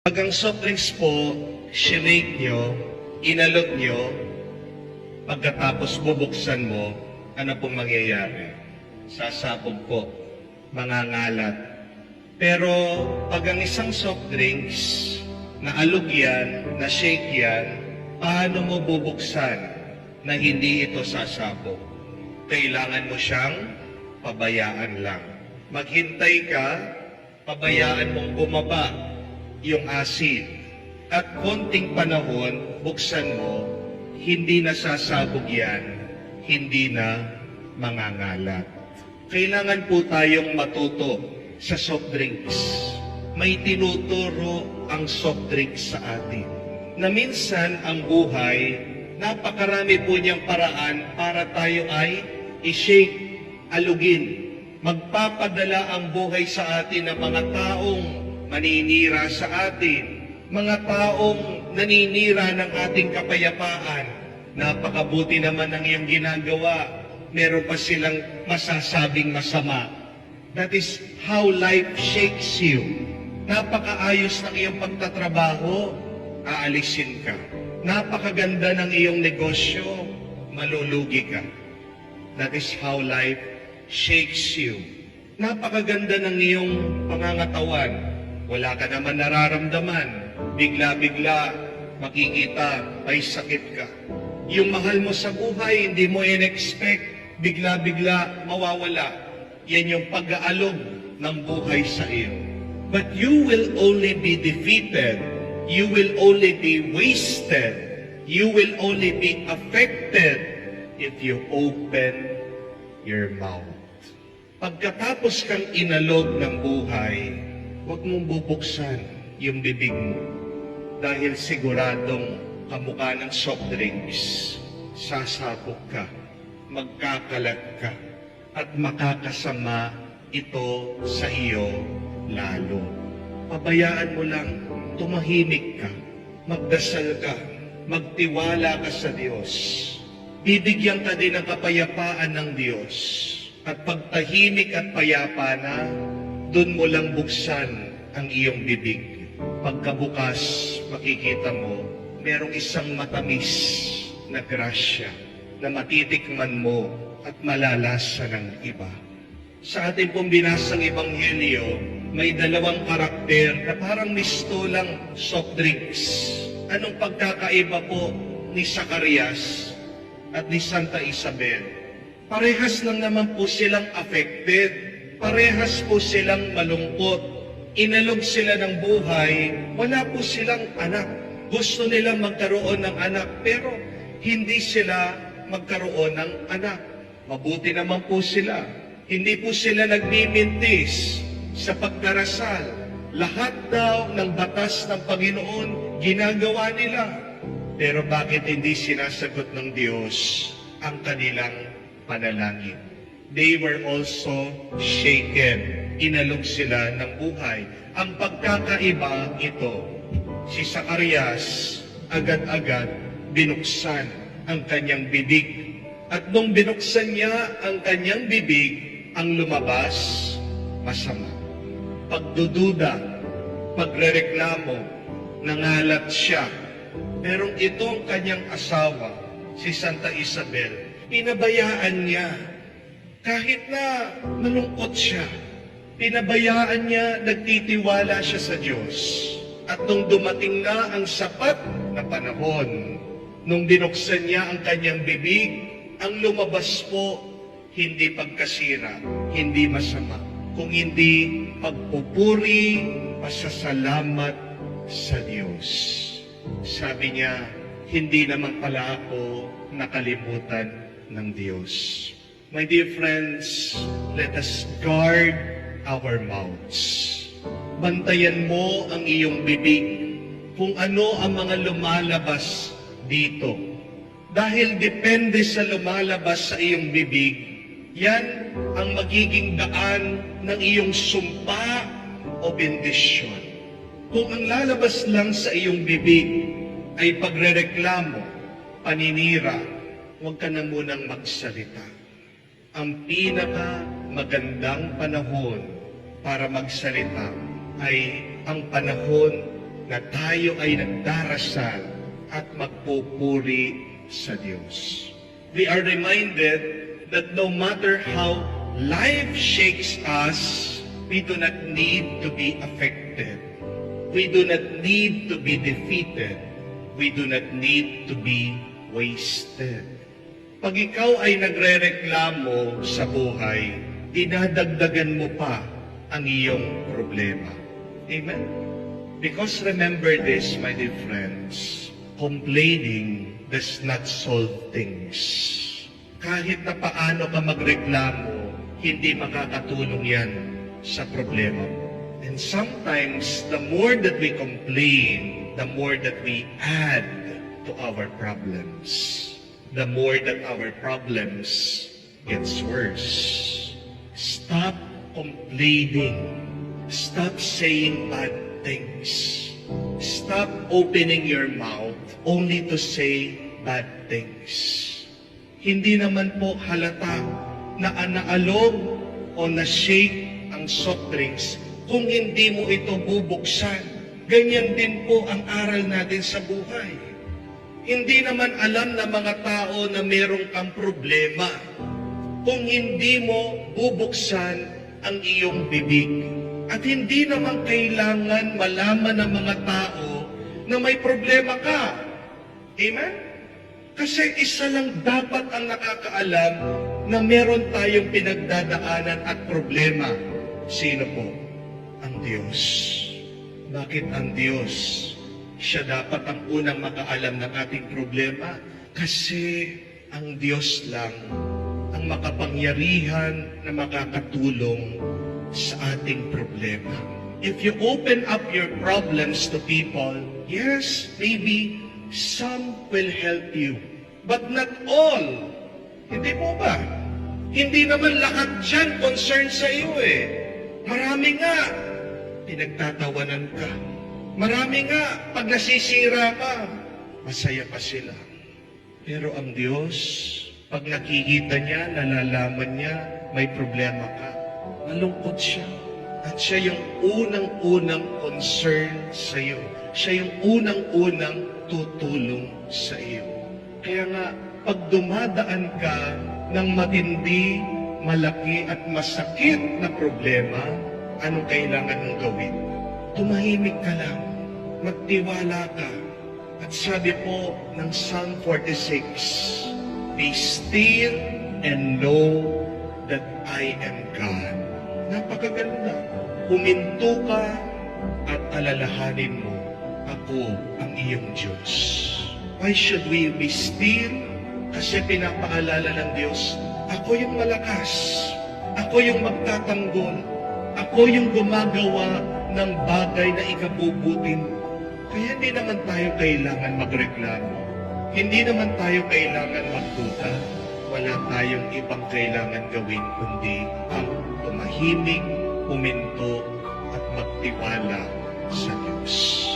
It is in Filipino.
Pag ang soft drinks po, shinake nyo, inalog nyo, pagkatapos bubuksan mo, ano pong mangyayari? Sasabog po, mangangalat. Pero pag ang isang soft drinks, naalog yan, na-shake yan, paano mo bubuksan na hindi ito sasabog? Kailangan mo siyang pabayaan lang. Maghintay ka, pabayaan mong bumaba yung asin. At konting panahon, buksan mo, hindi na sasabog yan, hindi na mangangalat. Kailangan po tayong matuto sa soft drinks. May tinuturo ang soft drinks sa atin. Na minsan ang buhay, napakarami po niyang paraan para tayo ay i-shake, alugin. Magpapadala ang buhay sa atin ng mga taong maninira sa atin, mga taong naninira ng ating kapayapaan. Napakabuti naman ng iyong ginagawa, meron pa silang masasabing masama. That is how life shakes you. Napakaayos ng iyong pagtatrabaho, aalisin ka. Napakaganda ng iyong negosyo, malulugi ka. That is how life shakes you. Napakaganda ng iyong pangangatawan, wala ka naman nararamdaman. Bigla-bigla, makikita, ay sakit ka. Yung mahal mo sa buhay, hindi mo in-expect, bigla-bigla, mawawala. Yan yung pag-aalog ng buhay sa iyo. But you will only be defeated, you will only be wasted, you will only be affected if you open your mouth. Pagkatapos kang inalog ng buhay, huwag mong bubuksan yung bibig mo dahil siguradong kamukha ng soft drinks, sasabog ka, magkakalat ka, at makakasama ito sa iyo lalo. Pabayaan mo lang, tumahimik ka, magdasal ka, magtiwala ka sa Diyos. Bibigyan ka din ng kapayapaan ng Diyos. At pagtahimik at payapa na, doon mo lang buksan ang iyong bibig. Pagkabukas, makikita mo, merong isang matamis na grasya na matitikman mo at malalasa ng iba. Sa ating pong binasang Ebanghelyo, may dalawang karakter na parang misto lang soft drinks. Anong pagkakaiba po ni Zacarias at ni Santa Isabel? Parehas lang naman po silang affected. Parehas po silang malungkot. Inalog sila ng buhay, wala po silang anak. Gusto nilang magkaroon ng anak, pero hindi sila magkaroon ng anak. Mabuti naman po sila. Hindi po sila nagmimintis sa pagdarasal. Lahat daw ng batas ng Panginoon, ginagawa nila. Pero bakit hindi sinasagot ng Diyos ang kanilang panalangin? They were also shaken. Inalog sila ng buhay. Ang pagkakaiba ito, si Zacarias agad-agad binuksan ang kanyang bibig. At nung binuksan niya ang kanyang bibig, ang lumabas, masama. Pagdududa, pagrereklamo, nangalat siya. Pero itong kanyang asawa, si Santa Isabel, pinabayaan niya. Kahit na malungkot siya, pinabayaan niya, nagtitiwala siya sa Diyos. At nung dumating na ang sapat na panahon, nung binuksan niya ang kanyang bibig, ang lumabas po, hindi pagkasira, hindi masama, kung hindi pagpupuri, pasasalamat sa Diyos. Sabi niya, hindi naman pala ako nakalimutan ng Diyos. My dear friends, let us guard our mouths. Bantayan mo ang iyong bibig kung ano ang mga lumalabas dito. Dahil depende sa lumalabas sa iyong bibig, yan ang magiging daan ng iyong sumpa o bendisyon. Kung ang lalabas lang sa iyong bibig ay pagrereklamo, paninira, huwag ka na munang magsalita. Ang pinaka magandang panahon para magsalita ay ang panahon na tayo ay nagdarasal at magpupuri sa Diyos. We are reminded that no matter how life shakes us, we do not need to be affected. We do not need to be defeated. We do not need to be wasted. Pag ikaw ay nagrereklamo sa buhay, dinadagdagan mo pa ang iyong problema. Amen? Because remember this, my dear friends, complaining does not solve things. Kahit na paano ka magreklamo, hindi makakatulong yan sa problema mo. And sometimes, the more that we complain, the more that we add to our problems. The more that our problems gets worse. Stop complaining. Stop saying bad things. Stop opening your mouth only to say bad things. Hindi naman po halata na naalog o na-shake ang soft drinks kung hindi mo ito bubuksan. Ganyan din po ang aral natin sa buhay. Hindi naman alam ng mga tao na merong kang problema kung hindi mo bubuksan ang iyong bibig. At hindi naman kailangan malaman ng mga tao na may problema ka. Amen? Kasi isa lang dapat ang nakakaalam na meron tayong pinagdadaanan at problema. Sino po? Ang Diyos. Bakit ang Diyos? Siya dapat ang unang makaalam ng ating problema kasi ang Diyos lang ang makapangyarihan na makakatulong sa ating problema. If you open up your problems to people, yes, maybe some will help you, but not all. Hindi po ba? Hindi naman lahat dyan concern sa iyo eh. Marami nga, pinagtatawanan ka. Marami nga, pag nasisira ka, masaya pa sila. Pero ang Diyos, pag nakikita niya, nalalaman niya, may problema ka, malungkot siya. At siya yung unang-unang concern sa iyo. Siya yung unang-unang tutulong sa iyo. Kaya nga, pag dumadaan ka ng matindi, malaki at masakit na problema, anong kailangan mong gawin? Tumahimik ka lang, magtiwala ka. At sabi po ng Psalm 46, be still and know that I am God. Napakaganda. Huminto ka at alalahanin mo, ako ang iyong Diyos. Why should we be still? Kasi pinapaalala ng Diyos, ako yung malakas, ako yung magtatanggol, ako yung gumagawa ng bagay na ikabubuti mo. Kaya hindi naman tayo kailangan magreklamo. Hindi naman tayo kailangan magduda. Wala tayong ibang kailangan gawin kundi ang tumahimik, huminto, at magtiwala sa Diyos.